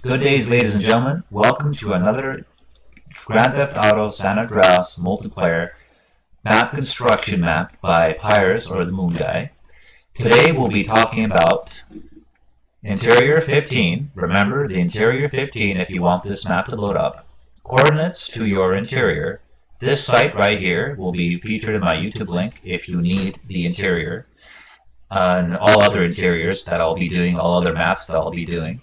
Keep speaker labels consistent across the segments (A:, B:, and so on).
A: Good days, ladies and gentlemen. Welcome to another Grand Theft Auto San Andreas multiplayer map construction map by Pyraeus, or the Moon Guy. Today we'll be talking about Interior 15. Remember, the Interior 15 if you want this map to load up. Coordinates to your interior. This site right here will be featured in my YouTube link if you need the interior. And all other interiors that I'll be doing, all other maps that I'll be doing.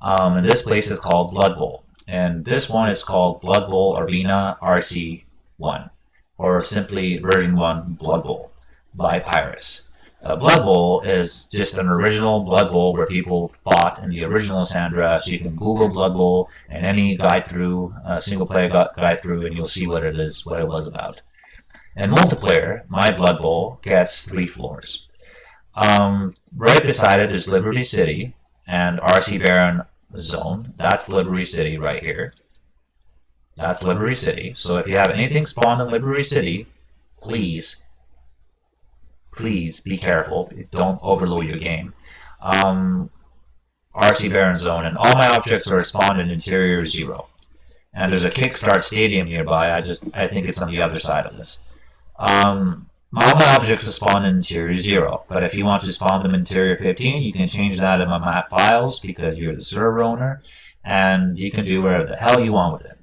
A: And this place is called Blood Bowl. And this one is called Blood Bowl Arena RC1, or simply version 1 Blood Bowl by Pyraeus. Blood Bowl is just an original Blood Bowl where people fought in the original San Andreas. You can Google Blood Bowl and any guide through, single player guide through, and you'll see what it is, what it was about. In multiplayer, my Blood Bowl gets 3 floors. Right beside it is Liberty City and RC Baron Zone. That's Liberty City right here. That's Liberty City. So if you have anything spawned in Liberty City, please be careful. Don't overload your game. RC Baron Zone, and all my objects are spawned in Interior 0. And there's a Kickstart Stadium nearby. I think it's on the other side of this. All my objects are spawned in Interior 0, but if you want to spawn them in Interior 15, you can change that in my map files because you're the server owner, and you can do whatever the hell you want with it.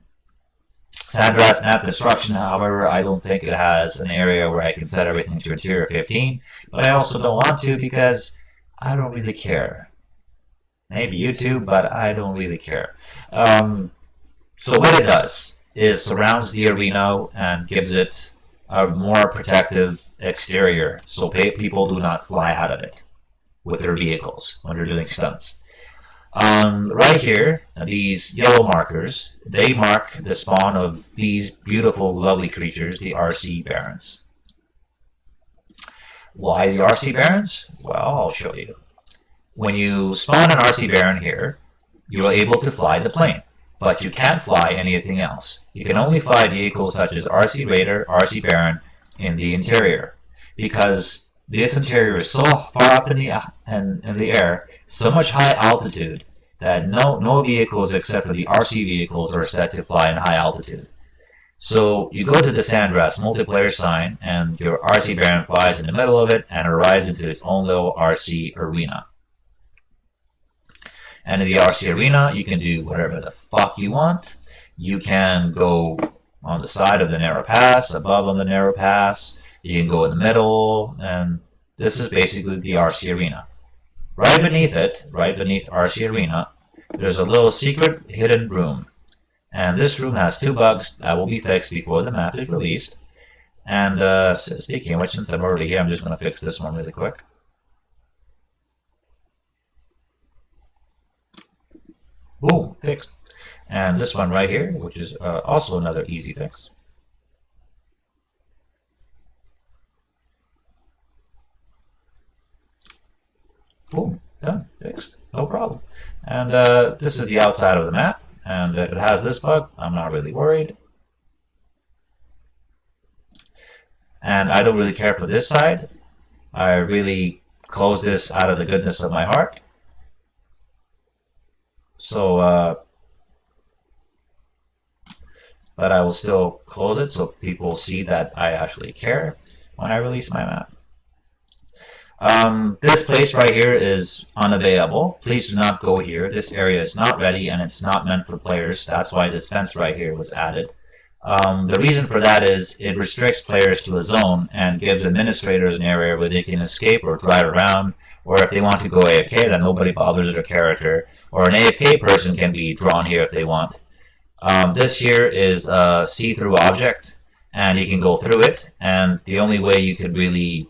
A: San Andreas map construction, however, I don't think it has an area where I can set everything to Interior 15, but I also don't want to because I don't really care. Maybe you do, but I don't really care. So what it does is surrounds the arena and gives it a more protective exterior so people do not fly out of it with their vehicles when they're doing stunts. Right here, these yellow markers, they mark the spawn of these beautiful, lovely creatures, the RC Barons. Why the RC Barons? Well, I'll show you. When you spawn an RC Baron here, you're able to fly the plane. But you can't fly anything else. You can only fly vehicles such as RC Raider, RC Baron in the interior, because this interior is so far up in the air, so much high altitude, that no vehicles except for the RC vehicles are set to fly in high altitude. So you go to the San Andreas multiplayer sign, and your RC Baron flies in the middle of it and arrives into its own little RC arena. And in the RC arena, you can do whatever the fuck you want. You can go on the side of the narrow pass, above on the narrow pass. You can go in the middle, and this is basically the RC arena. Right beneath it, right beneath RC arena, there's a little secret hidden room. And this room has 2 bugs that will be fixed before the map is released. And speaking of which, since I'm already here, I'm just going to fix this one really quick. Boom, fixed. And this one right here, which is also another easy fix. Boom, done, fixed, no problem. And this is the outside of the map, and if it has this bug, I'm not really worried. And I don't really care for this side. I really close this out of the goodness of my heart. So, but I will still close it so people see that I actually care when I release my map. This place right here is unavailable. Please do not go here. This area is not ready and it's not meant for players. That's why this fence right here was added. The reason for that is it restricts players to a zone and gives administrators an area where they can escape or drive around, or if they want to go AFK, then nobody bothers their character, or an AFK person can be drawn here if they want. This here is a see-through object, and you can go through it, and the only way you could really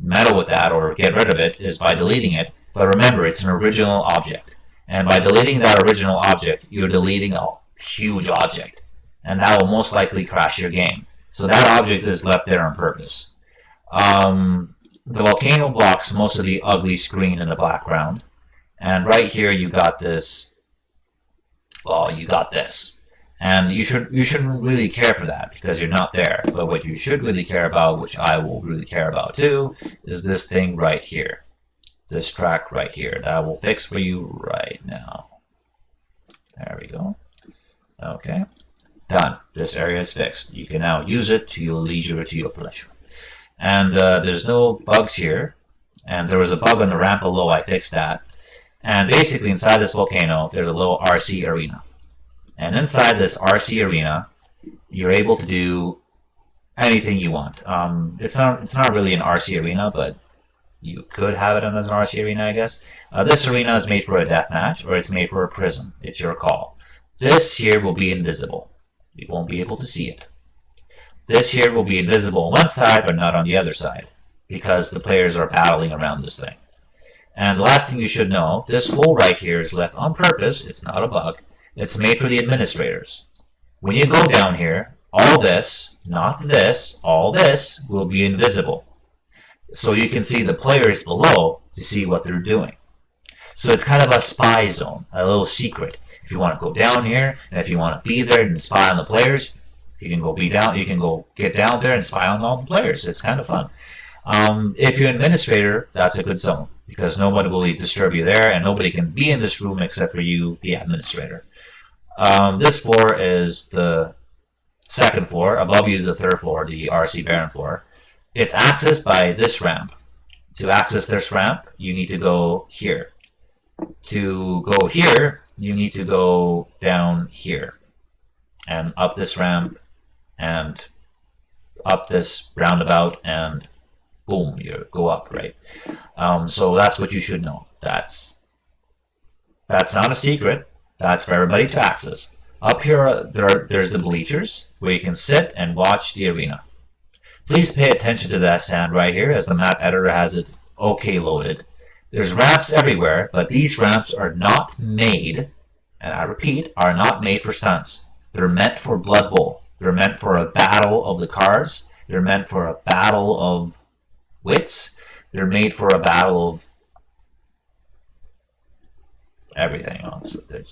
A: meddle with that or get rid of it is by deleting it. But remember, it's an original object, and by deleting that original object, you're deleting a huge object, and that will most likely crash your game. So that object is left there on purpose. The volcano blocks most of the ugly screen in the background. And right here you got this, well, you got this. And you shouldn't really care for that because you're not there. But what you should really care about, which I will really care about too, is this thing right here. This track right here that I will fix for you right now. Okay, done. This area is fixed. You can now use it to your leisure or to your pleasure. And there's no bugs here. And there was a bug on the ramp below. I fixed that. And basically inside this volcano, there's a little RC arena. And inside this RC arena, you're able to do anything you want. It's not really an RC arena, but you could have it as an RC arena, I guess. This arena is made for a deathmatch, or it's made for a prison. It's your call. This here will be invisible. You won't be able to see it. This here will be invisible on one side, but not on the other side, because the players are battling around this thing. And the last thing you should know, this hole right here is left on purpose. It's not a bug. It's made for the administrators. When you go down here, all this, not this, all this will be invisible. So you can see the players below to see what they're doing. So it's kind of a spy zone, a little secret. If you want to go down here, and if you want to be there and spy on the players, you can go get down there and spy on all the players. It's kind of fun. If you're an administrator, that's a good zone, because nobody will disturb you there, and nobody can be in this room except for you, the administrator. This floor is the second floor. Above you is the third floor, the RC Baron floor. It's accessed by this ramp. To access this ramp, you need to go here. To go here, you need to go down here. And up this ramp, and up this roundabout, and boom, you go up, right? So that's what you should know. That's not a secret. That's for everybody to access. Up here, there's the bleachers, where you can sit and watch the arena. Please pay attention to that sand right here, as the map editor has it okay loaded. There's ramps everywhere, but these ramps are not made, and I repeat, are not made for stunts. They're meant for Blood Bowl. They're meant for a battle of the cards. They're meant for a battle of wits. They're made for a battle of everything, honestly. They're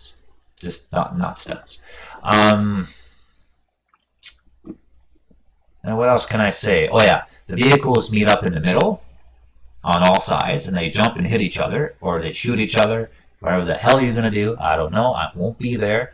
A: just not stunts. And what else can I say? Oh yeah, the vehicles meet up in the middle on all sides, and they jump and hit each other, or they shoot each other. Whatever the hell you're gonna do, I don't know. I won't be there.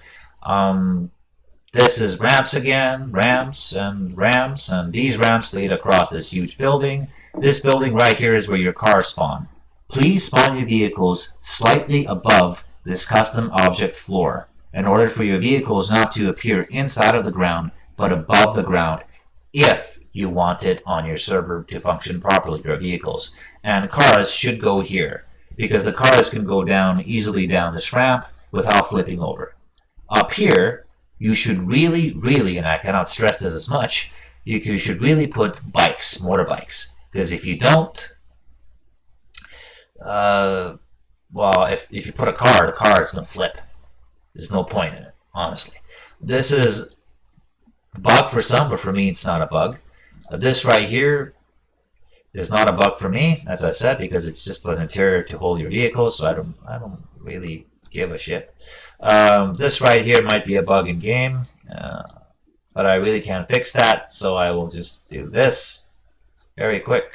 A: This is ramps again, ramps, and these ramps lead across this huge building. This building right here is where your cars spawn. Please spawn your vehicles slightly above this custom object floor, in order for your vehicles not to appear inside of the ground, but above the ground, if you want it on your server to function properly, your vehicles. And cars should go here, because the cars can go down easily down this ramp without flipping over. Up here, you should really, and I cannot stress this as much, you should really put bikes, motorbikes. Because if you don't, well, if you put a car, the car is going to flip. There's no point in it, honestly. This is a bug for some, but for me it's not a bug. This right here is not a bug for me, as I said, because it's just an interior to hold your vehicle, so I don't really give a shit. This right here might be a bug in game, but I really can't fix that, so I will just do this very quick.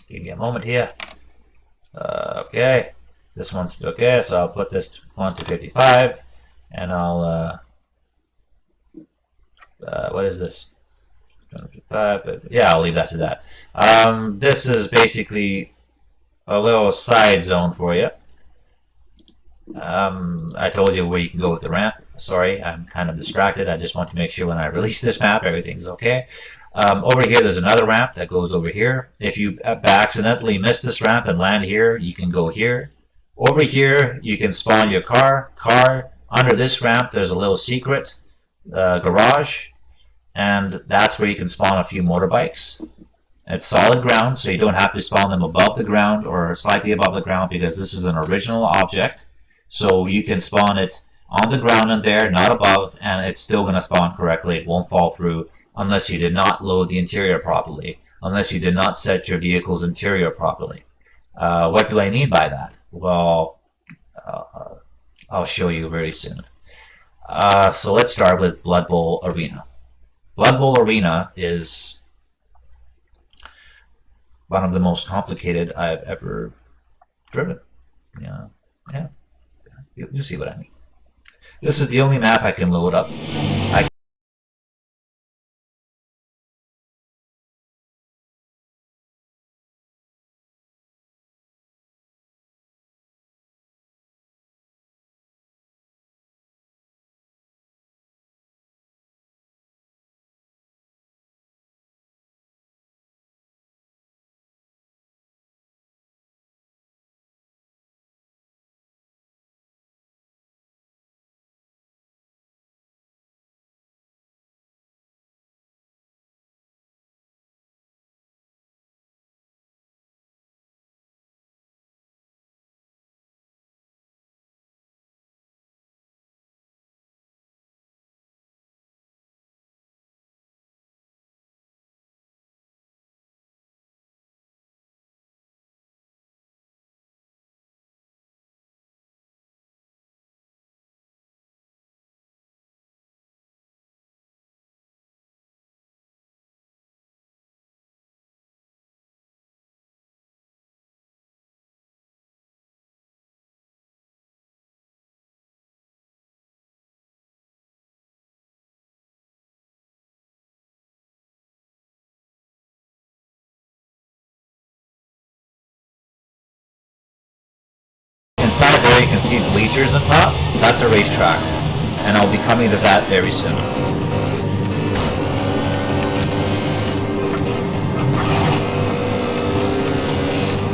A: Give me a moment here. Okay, this one's okay, so I'll put this one to 55, and I'll what is this? 55, but yeah, I'll leave that to that. This is basically a little side zone for you. I told you where you can go with the ramp. Sorry, I'm kind of distracted. I just want to make sure when I release this map, everything's okay. Over here, there's another ramp that goes over here. If you accidentally miss this ramp and land here, you can go here. Over here, you can spawn your car. Under this ramp, there's a little secret garage, and that's where you can spawn a few motorbikes. It's solid ground, so you don't have to spawn them above the ground or slightly above the ground, because this is an original object. So you can spawn it on the ground and there, not above, and it's still going to spawn correctly. It won't fall through unless you did not load the interior properly, unless you did not set your vehicle's interior properly. What do I mean by that? Well, I'll show you very soon. So let's start with Blood Bowl Arena. Blood Bowl Arena is one of the most complicated I've ever driven. Yeah. You see what I mean. This is the only map I can load up. Inside there you can see bleachers on top. That's a racetrack. And I'll be coming to that very soon.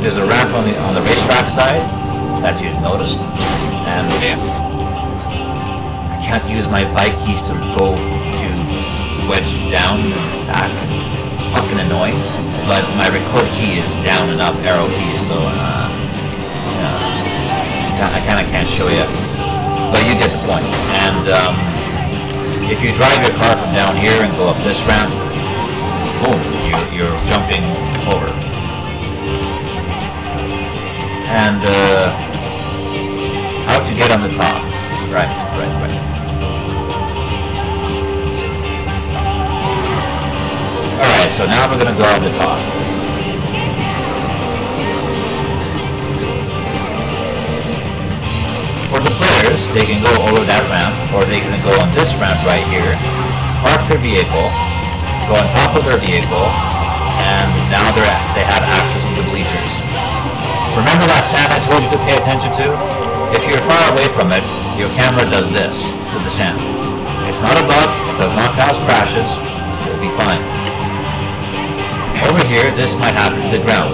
A: There's a ramp on the racetrack side that you noticed. And I can't use my bike keys to go to wedge down and back. It's fucking annoying. But my record key is down and up arrow keys, so I kind of can't show you, but you get the point. And if you drive your car from down here and go up this ramp, boom, you're jumping over. And how to get on the top? Right. Alright, so now we're gonna go on the top. For the players, they can go over that ramp, or they can go on this ramp right here, park their vehicle, go on top of their vehicle, and now they have access to the bleachers. Remember that sand I told you to pay attention to? If you're far away from it, your camera does this to the sand. It's not a bug, it does not cause crashes, you'll be fine. Over here, this might happen to the ground,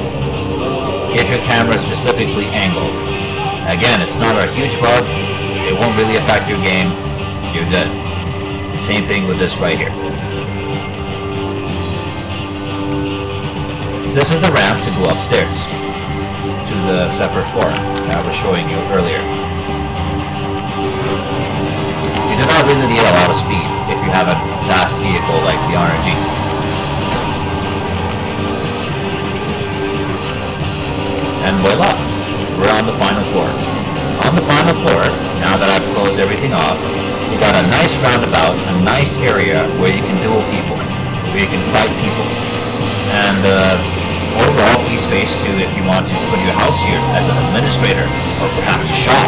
A: if your camera is specifically angled. Again, it's not a huge bug, it won't really affect your game, you're good. Same thing with this right here. This is the ramp to go upstairs, to the separate floor that I was showing you earlier. You do not really need a lot of speed if you have a fast vehicle like the RNG. And voila! We're on the final floor. On the final floor, now that I've closed everything off, we got a nice roundabout, a nice area where you can duel people, where you can fight people. And overall, free space too if you want to put your house here as an administrator, or perhaps shop.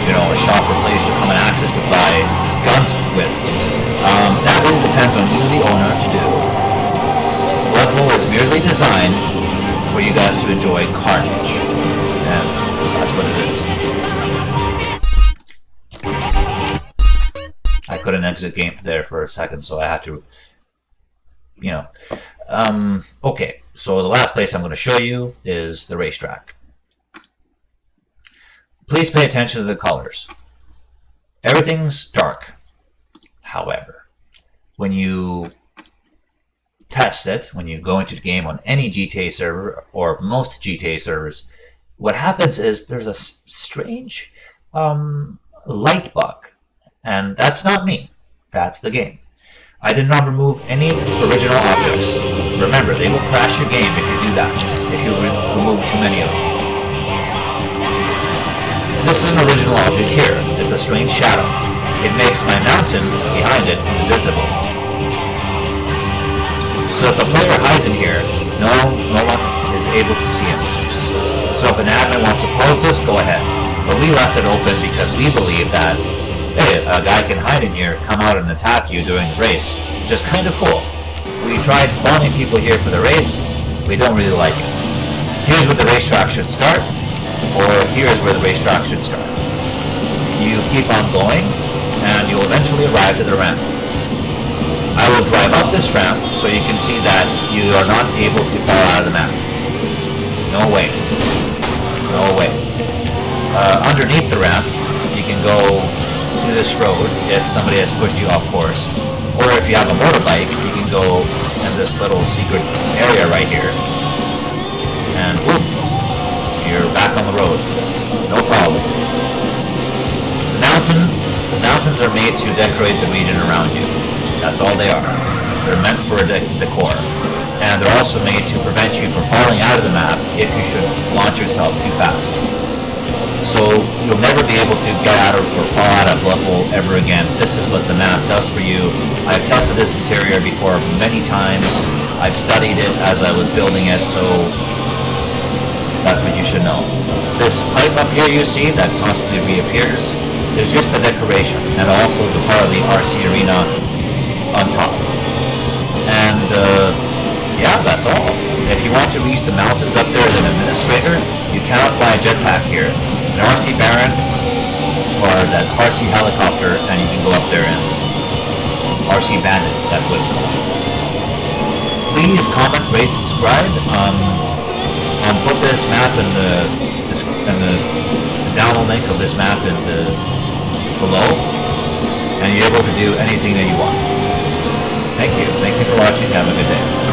A: You know, a shop or place to come and access to buy guns with. That really depends on you, the owner, to do. Level is merely designed for you guys to enjoy carnage. And that's what it is. I couldn't exit game there for a second, so I had to, okay, so the last place I'm going to show you is the racetrack. Please pay attention to the colors. Everything's dark. However, when you test it, when you go into the game on any GTA server, or most GTA servers, what happens is there's a strange light bug. And that's not me. That's the game. I did not remove any original objects. Remember, they will crash your game if you do that, if you remove too many of them. This is an original object here. It's a strange shadow. It makes my mountain behind it invisible. So if a player hides in here, no one is able to see him. So if an admin wants to close this, go ahead. But we left it open because we believe that hey, a guy can hide in here, come out and attack you during the race, which is kind of cool. We tried spawning people here for the race. We don't really like it. Here's where the racetrack should start, or here's where the racetrack should start. You keep on going, and you'll eventually arrive to the ramp. I will drive up this ramp so you can see that you are not able to fall out of the map. No way. No way. Underneath the ramp, you can go to this road if somebody has pushed you off course. Or if you have a motorbike, you can go in this little secret area right here. And whoop, you're back on the road. No problem. The mountains are made to decorate the region around you. That's all they are. They're meant for decor. And they're also made to prevent you from falling out of the map if you should launch yourself too fast. So you'll never be able to get out or fall out of level ever again. This is what the map does for you. I've tested this interior before many times. I've studied it as I was building it, so that's what you should know. This pipe up here you see that constantly reappears is just a decoration, and also the part of the RC arena on top. And yeah, that's all. If you want to reach the mountains up there as an administrator, you cannot fly a jetpack here. An RC Baron or that RC helicopter, and you can go up there and RC Bandit, that's what it's called. Please comment, rate, subscribe. I'll put this map in the download link of this map in the below, and you're able to do anything that you want. Thank you for watching. Have a good day.